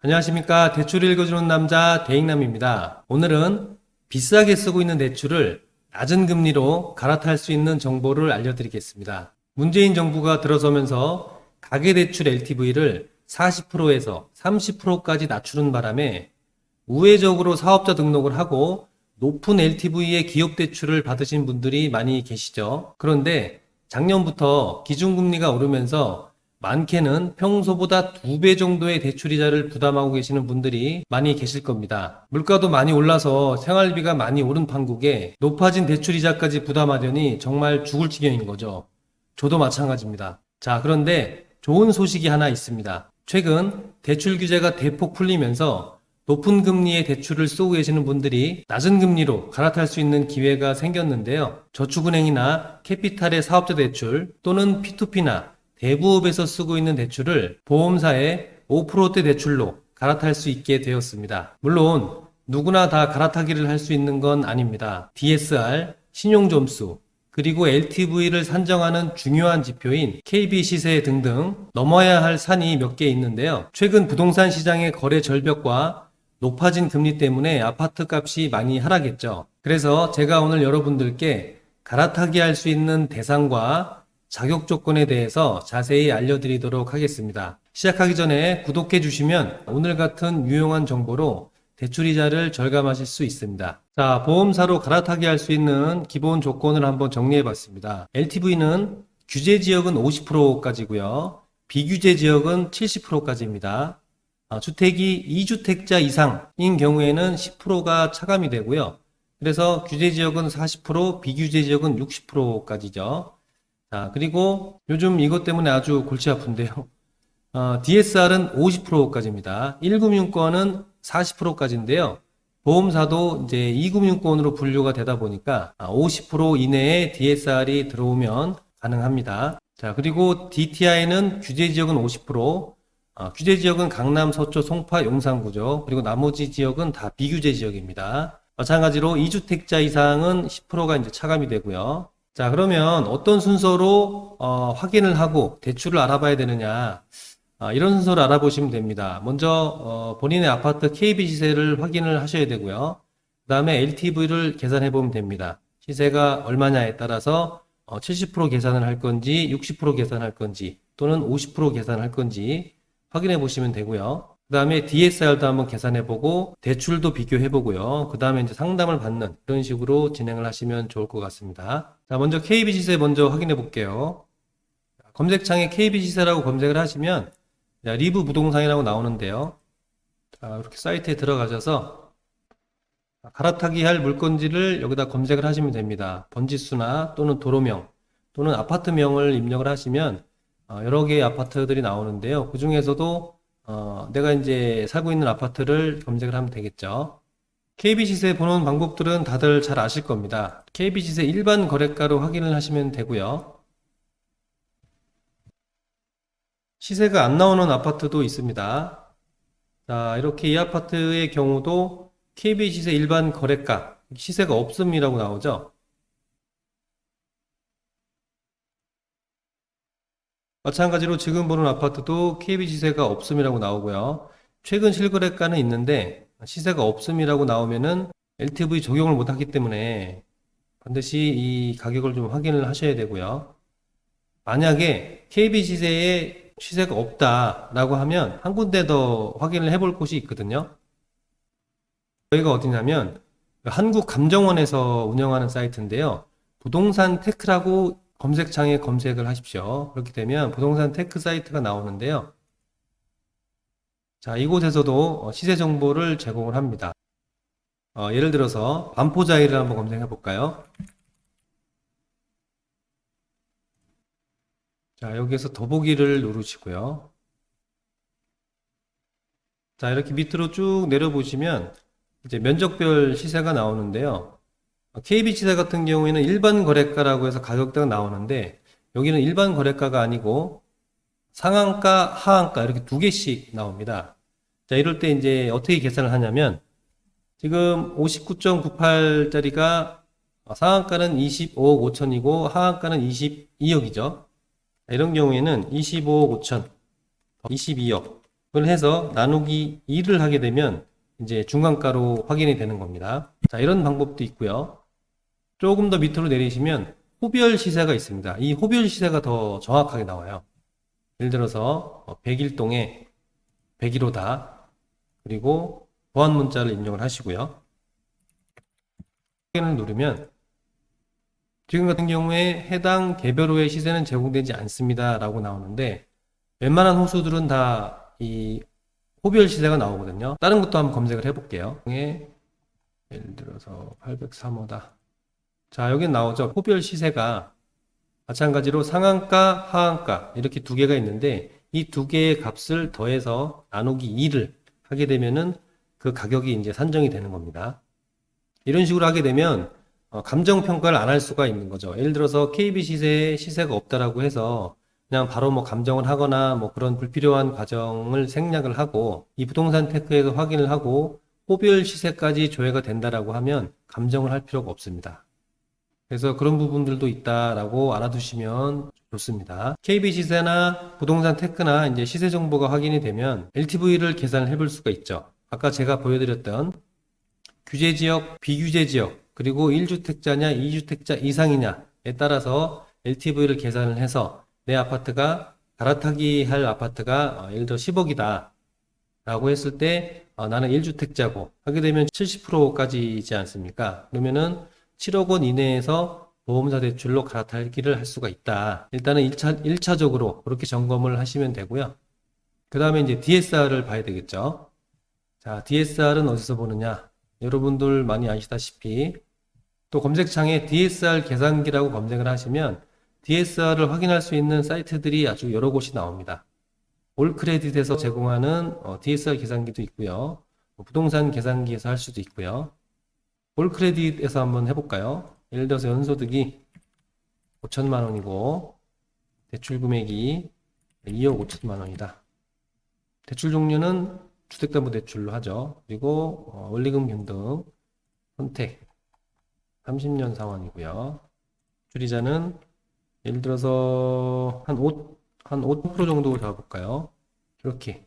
안녕하십니까. 대출을 읽어주는 남자 대익남입니다. 오늘은 비싸게 쓰고 있는 대출을 낮은 금리로 갈아탈 수 있는 정보를 알려드리겠습니다. 문재인 정부가 들어서면서 가계대출 LTV를 40%에서 30%까지 낮추는 바람에 우회적으로 사업자 등록을 하고 높은 LTV의 기업대출을 받으신 분들이 많이 계시죠. 그런데 작년부터 기준금리가 오르면서 많게는 평소보다 2배 정도의 대출이자를 부담하고 계시는 분들이 많이 계실 겁니다. 물가도 많이 올라서 생활비가 많이 오른 판국에 높아진 대출이자까지 부담하려니 정말 죽을 지경인 거죠. 저도 마찬가지입니다. 자, 그런데 좋은 소식이 하나 있습니다. 최근 대출 규제가 대폭 풀리면서 높은 금리의 대출을 쓰고 계시는 분들이 낮은 금리로 갈아탈 수 있는 기회가 생겼는데요. 저축은행이나 캐피탈의 사업자 대출 또는 P2P나 대부업에서 쓰고 있는 대출을 보험사의 5%대 대출로 갈아탈 수 있게 되었습니다. 물론 누구나 다 갈아타기를 할 수 있는 건 아닙니다. DSR, 신용점수, 그리고 LTV를 산정하는 중요한 지표인 KB 시세 등등 넘어야 할 산이 몇 개 있는데요. 최근 부동산 시장의 거래 절벽과 높아진 금리 때문에 아파트 값이 많이 하락했죠. 그래서 제가 오늘 여러분들께 갈아타기 할 수 있는 대상과 자격 조건에 대해서 자세히 알려드리도록 하겠습니다. 시작하기 전에 구독해 주시면 오늘 같은 유용한 정보로 대출이자를 절감하실 수 있습니다. 자, 보험사로 갈아타기 할 수 있는 기본 조건을 한번 정리해 봤습니다. LTV는 규제 지역은 50%까지고요. 비규제 지역은 70%까지입니다. 주택이 2주택자 이상인 경우에는 10%가 차감이 되고요. 그래서 규제 지역은 40%, 비규제 지역은 60%까지죠. 자, 그리고 요즘 이것 때문에 아주 골치 아픈데요. DSR은 50%까지입니다. 1금융권은 40%까지인데요. 보험사도 이제 2금융권으로 분류가 되다 보니까 50% 이내에 DSR이 들어오면 가능합니다. 자, 그리고 DTI는 규제 지역은 50%, 규제 지역은 강남, 서초, 송파, 용산구죠. 그리고 나머지 지역은 다 비규제 지역입니다. 마찬가지로 2주택자 이상은 10%가 이제 차감이 되고요. 자, 그러면 어떤 순서로 확인을 하고 대출을 알아봐야 되느냐, 이런 순서를 알아보시면 됩니다. 먼저 본인의 아파트 KB 시세를 확인을 하셔야 되고요. 그 다음에 LTV를 계산해 보면 됩니다. 시세가 얼마냐에 따라서 70% 계산을 할 건지 60% 계산할 건지 또는 50% 계산할 건지 확인해 보시면 되고요. 그 다음에 DSR도 한번 계산해 보고 대출도 비교해 보고요. 그 다음에 이제 상담을 받는 이런 식으로 진행을 하시면 좋을 것 같습니다. 자, 먼저 KB 시세 먼저 확인해 볼게요. 검색창에 KB 시세라고 검색을 하시면 리브 부동산이라고 나오는데요. 자, 이렇게 사이트에 들어가셔서 갈아타기 할 물건지를 여기다 검색을 하시면 됩니다. 번지수나 또는 도로명 또는 아파트명을 입력을 하시면 여러 개의 아파트들이 나오는데요. 그 중에서도 내가 이제 살고 있는 아파트를 검색을 하면 되겠죠. KB 시세 보는 방법들은 다들 잘 아실 겁니다. KB 시세 일반 거래가로 확인을 하시면 되고요. 시세가 안 나오는 아파트도 있습니다. 자, 이렇게 이 아파트의 경우도 KB 시세 일반 거래가, 시세가 없음이라고 나오죠. 마찬가지로 지금 보는 아파트도 KB 시세가 없음이라고 나오고요. 최근 실거래가는 있는데 시세가 없음이라고 나오면은 LTV 적용을 못하기 때문에 반드시 이 가격을 좀 확인을 하셔야 되고요. 만약에 KB 시세에 시세가 없다라고 하면 한 군데 더 확인을 해볼 곳이 있거든요. 저희가 어디냐면 한국감정원에서 운영하는 사이트인데요. 부동산 테크라고 검색창에 검색을 하십시오. 그렇게 되면 부동산 테크 사이트가 나오는데요. 자, 이곳에서도 시세 정보를 제공을 합니다. 예를 들어서 반포자이를 한번 검색해 볼까요? 자, 여기에서 더보기를 누르시고요. 자, 이렇게 밑으로 쭉 내려보시면 이제 면적별 시세가 나오는데요. KB 시세 같은 경우에는 일반 거래가라고 해서 가격대가 나오는데 여기는 일반 거래가가 아니고 상한가, 하한가 이렇게 두 개씩 나옵니다. 자, 이럴 때 이제 어떻게 계산을 하냐면 지금 59.98짜리가 상한가는 25억 5천이고 하한가는 22억이죠. 이런 경우에는 25억 5천, 22억 그걸 해서 나누기 2를 하게 되면 이제 중간가로 확인이 되는 겁니다. 자, 이런 방법도 있고요. 조금 더 밑으로 내리시면 호별 시세가 있습니다. 이 호별 시세가 더 정확하게 나와요. 예를 들어서 101동에 101호다. 그리고 보안 문자를 입력을 하시고요. 확인을 누르면 지금 같은 경우에 해당 개별호의 시세는 제공되지 않습니다 라고 나오는데, 웬만한 호수들은 다 이 호별 시세가 나오거든요. 다른 것도 한번 검색을 해볼게요. 예를 들어서 803호다. 자, 여기 나오죠. 호별 시세가 마찬가지로 상한가, 하한가 이렇게 두 개가 있는데, 이 두 개의 값을 더해서 나누기 2를 하게 되면은 그 가격이 이제 산정이 되는 겁니다. 이런 식으로 하게 되면 감정평가를 안 할 수가 있는 거죠. 예를 들어서 KB 시세에 시세가 없다라고 해서 그냥 바로 뭐 감정을 하거나 뭐 그런 불필요한 과정을 생략을 하고, 이 부동산 테크에서 확인을 하고 호별 시세까지 조회가 된다라고 하면 감정을 할 필요가 없습니다. 그래서 그런 부분들도 있다라고 알아두시면 좋습니다. KB 시세나 부동산 테크나 이제 시세 정보가 확인이 되면 LTV를 계산을 해볼 수가 있죠. 아까 제가 보여드렸던 규제 지역, 비규제 지역, 그리고 1주택자냐 2주택자 이상이냐에 따라서 LTV를 계산을 해서 내 아파트가 갈아타기 할 아파트가 예를 들어 10억이다 라고 했을 때 나는 1주택자고 하게 되면 70%까지이지 않습니까? 그러면은 7억 원 이내에서 보험사 대출로 갈아타기를 할 수가 있다. 일단은 1차적으로 그렇게 점검을 하시면 되고요. 그 다음에 이제 DSR을 봐야 되겠죠. 자, DSR은 어디서 보느냐? 여러분들 많이 아시다시피 또 검색창에 DSR 계산기라고 검색을 하시면 DSR을 확인할 수 있는 사이트들이 아주 여러 곳이 나옵니다. 올크레딧에서 제공하는 DSR 계산기도 있고요. 부동산 계산기에서 할 수도 있고요. 올크레딧에서 한번 해볼까요? 예를 들어서 연소득이 5천만 원이고 대출 금액이 2억 5천만 원이다. 대출 종류는 주택담보대출로 하죠. 그리고 원리금 변동 선택 30년 상환이고요. 줄이자는 예를 들어서 한 5% 정도 잡아볼까요? 이렇게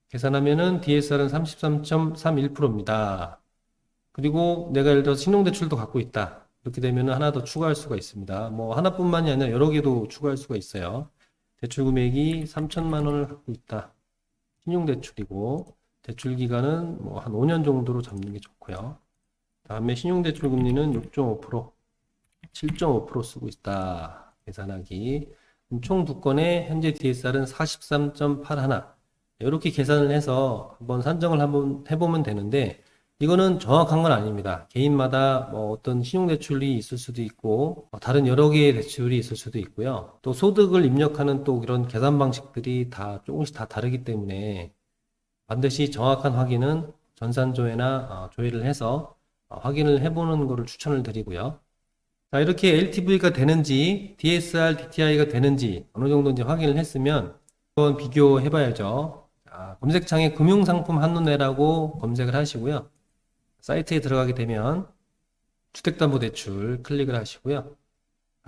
계산하면은 DSR은 33.31%입니다. 그리고 내가 예를 들어서 신용대출도 갖고 있다. 이렇게 되면은 하나 더 추가할 수가 있습니다. 뭐 하나뿐만이 아니라 여러 개도 추가할 수가 있어요. 대출 금액이 3천만 원을 갖고 있다. 신용대출이고 대출 기간은 뭐 한 5년 정도로 잡는 게 좋고요. 다음에 신용대출 금리는 6.5%, 7.5% 쓰고 있다. 계산하기. 총 두 건의 현재 DSR은 43.81. 이렇게 계산을 해서 한번 산정을 한번 해보면 되는데, 이거는 정확한 건 아닙니다. 개인마다 뭐 어떤 신용대출이 있을 수도 있고 다른 여러 개의 대출이 있을 수도 있고요. 또 소득을 입력하는 또 이런 계산 방식들이 다 조금씩 다 다르기 때문에 반드시 정확한 확인은 전산조회나 조회를 해서 확인을 해보는 것을 추천을 드리고요. 자, 이렇게 LTV가 되는지 DSR, DTI가 되는지 어느 정도 이제 확인을 했으면 한번 비교해 봐야죠. 자, 검색창에 금융상품 한눈에라고 검색을 하시고요. 사이트에 들어가게 되면 주택담보대출 클릭을 하시고요.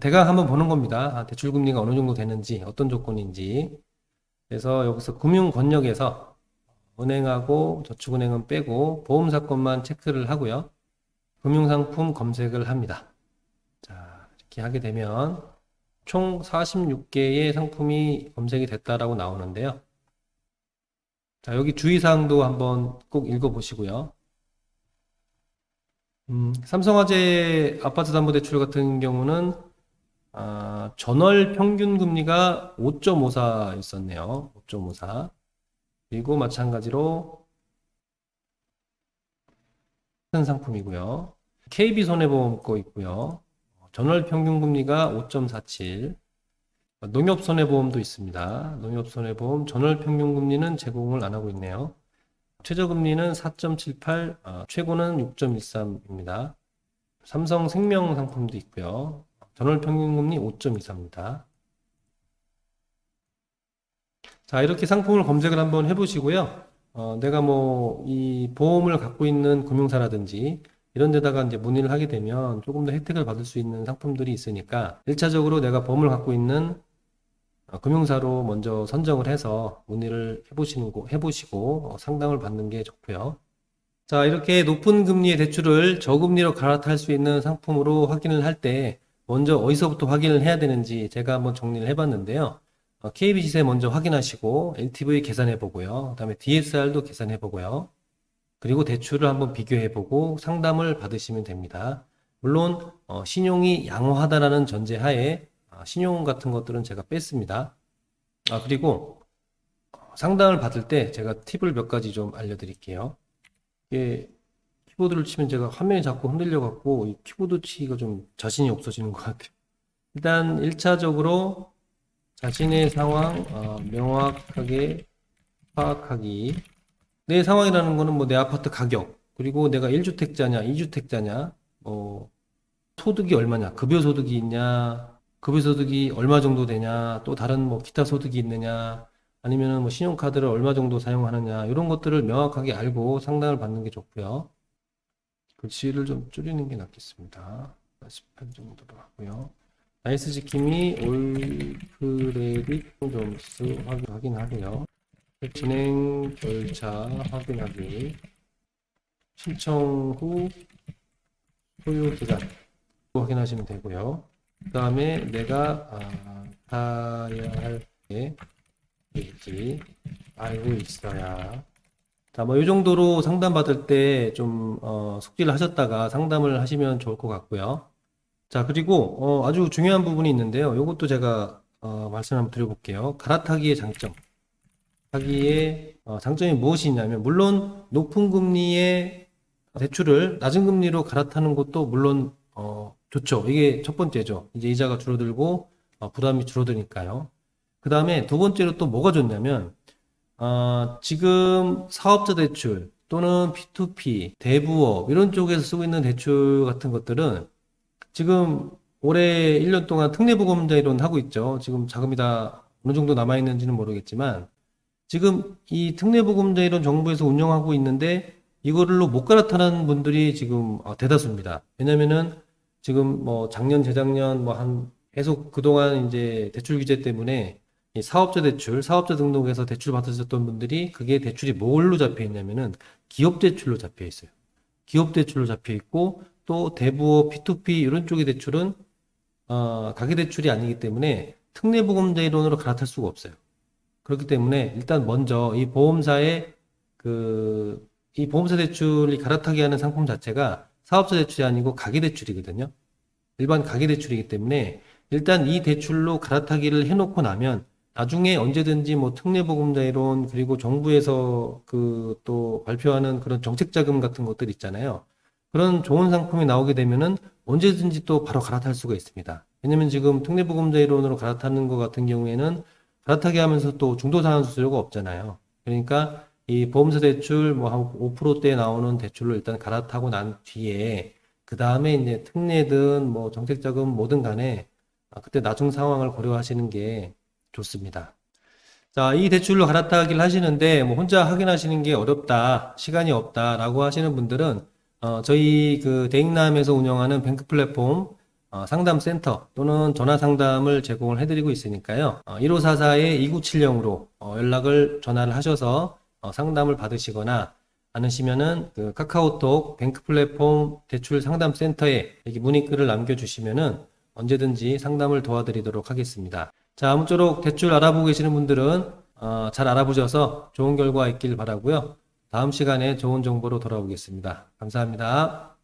대강 한번 보는 겁니다. 대출금리가 어느 정도 되는지, 어떤 조건인지. 그래서 여기서 금융권역에서 은행하고 저축은행은 빼고 보험사건만 체크를 하고요. 금융상품 검색을 합니다. 자, 이렇게 하게 되면 총 46개의 상품이 검색이 됐다라고 나오는데요. 자, 여기 주의사항도 한번 꼭 읽어보시고요. 삼성화재 아파트담보대출 같은 경우는 전월 평균 금리가 5.54 있었네요. 5.54. 그리고 마찬가지로 같은 상품이고요. KB손해보험 거 있고요. 전월 평균 금리가 5.47. 농협손해보험도 있습니다. 농협손해보험 전월 평균 금리는 제공을 안 하고 있네요. 최저금리는 4.78, 최고는 6.13입니다. 삼성생명 상품도 있고요. 전월 평균금리 5.24입니다. 자, 이렇게 상품을 검색을 한번 해보시고요. 내가 뭐 이 보험을 갖고 있는 금융사라든지 이런 데다가 이제 문의를 하게 되면 조금 더 혜택을 받을 수 있는 상품들이 있으니까 1차적으로 내가 보험을 갖고 있는 금융사로 먼저 선정을 해서 문의를 해보시고 상담을 받는 게 좋고요. 자, 이렇게 높은 금리의 대출을 저금리로 갈아탈 수 있는 상품으로 확인을 할 때 먼저 어디서부터 확인을 해야 되는지 제가 한번 정리를 해봤는데요. KB 지세 먼저 확인하시고 LTV 계산해 보고요. 그다음에 DSR도 계산해 보고요. 그리고 대출을 한번 비교해 보고 상담을 받으시면 됩니다. 물론 신용이 양호하다라는 전제하에 신용 같은 것들은 제가 뺐습니다. 그리고 상담을 받을 때 제가 팁을 몇 가지 좀 알려드릴게요. 이게 키보드를 치면 제가 화면이 자꾸 흔들려 갖고 이 키보드 치기가 좀 자신이 없어지는 것 같아요. 일단 1차적으로 자신의 상황 명확하게 파악하기. 내 상황이라는 거는 뭐 내 아파트 가격, 그리고 내가 1주택자냐 2주택자냐, 소득이 얼마냐, 급여 소득이 있냐, 급여 소득이 얼마 정도 되냐, 또 다른 뭐 기타 소득이 있느냐, 아니면은 뭐 신용카드를 얼마 정도 사용하느냐, 이런 것들을 명확하게 알고 상담을 받는 게 좋고요. 글씨를 좀 줄이는 게 낫겠습니다. 18 정도로 하고요. 나이스 지킴이 올 크레딧 점수 확인하고요. 진행 절차 확인하기, 신청 후 소요 기간 확인하시면 되고요. 그 다음에 내가 가야 할 게 있지 알고 있어야. 자, 뭐 이 정도로 상담 받을 때 좀 숙지를 하셨다가 상담을 하시면 좋을 것 같고요. 자, 그리고 아주 중요한 부분이 있는데요. 이것도 제가 말씀 한번 드려볼게요. 갈아타기의 장점. 타기의 장점이 무엇이 있냐면, 물론 높은 금리의 대출을 낮은 금리로 갈아타는 것도 물론 좋죠. 이게 첫 번째죠. 이제 이자가 줄어들고 부담이 줄어드니까요. 그 다음에 두 번째로 또 뭐가 좋냐면, 지금 사업자 대출 또는 P2P, 대부업 이런 쪽에서 쓰고 있는 대출 같은 것들은 지금 올해 1년 동안 특례보험자 이론 하고 있죠. 지금 자금이 다 어느 정도 남아있는지는 모르겠지만, 지금 이 특례보험자 이론 정부에서 운영하고 있는데 이거를로 못 갈아타는 분들이 지금 대다수입니다. 왜냐면은 지금 뭐 작년, 재작년 뭐 한 계속 그동안 이제 대출 규제 때문에 이 사업자 대출, 사업자 등록해서 대출 받으셨던 분들이 그게 대출이 뭘로 잡혀 있냐면은 기업 대출로 잡혀 있어요. 기업 대출로 잡혀 있고, 또 대부업, P2P 이런 쪽의 대출은 가계 대출이 아니기 때문에 특례보험자 이론으로 갈아탈 수가 없어요. 그렇기 때문에 일단 먼저 이 보험사의 이 보험사 대출이 갈아타게 하는 상품 자체가 사업자 대출이 아니고 가계 대출이거든요. 일반 가계 대출이기 때문에 일단 이 대출로 갈아타기를 해놓고 나면 나중에 언제든지 뭐 특례보험자 이론, 그리고 정부에서 또 발표하는 그런 정책자금 같은 것들 있잖아요. 그런 좋은 상품이 나오게 되면은 언제든지 또 바로 갈아탈 수가 있습니다. 왜냐면 지금 특례보험자 이론으로 갈아타는 것 같은 경우에는 갈아타게 하면서 또 중도상환 수수료가 없잖아요. 그러니까 이 보험사 대출 뭐 한 5%대 나오는 대출로 일단 갈아타고 난 뒤에 그 다음에 이제 특례든 뭐 정책자금 뭐든 간에 그때 나중 상황을 고려하시는 게 좋습니다. 자, 이 대출로 갈아타기를 하시는데 뭐 혼자 확인하시는 게 어렵다, 시간이 없다라고 하시는 분들은 저희 대익남에서 운영하는 뱅크 플랫폼 상담센터 또는 전화 상담을 제공을 해드리고 있으니까요. 1544-2970으로 전화를 하셔서 상담을 받으시거나, 않으시면은 카카오톡 뱅크 플랫폼 대출 상담센터에 여기 문의글을 남겨주시면은 언제든지 상담을 도와드리도록 하겠습니다. 자, 아무쪼록 대출 알아보고 계시는 분들은 잘 알아보셔서 좋은 결과 있길 바라고요. 다음 시간에 좋은 정보로 돌아오겠습니다. 감사합니다.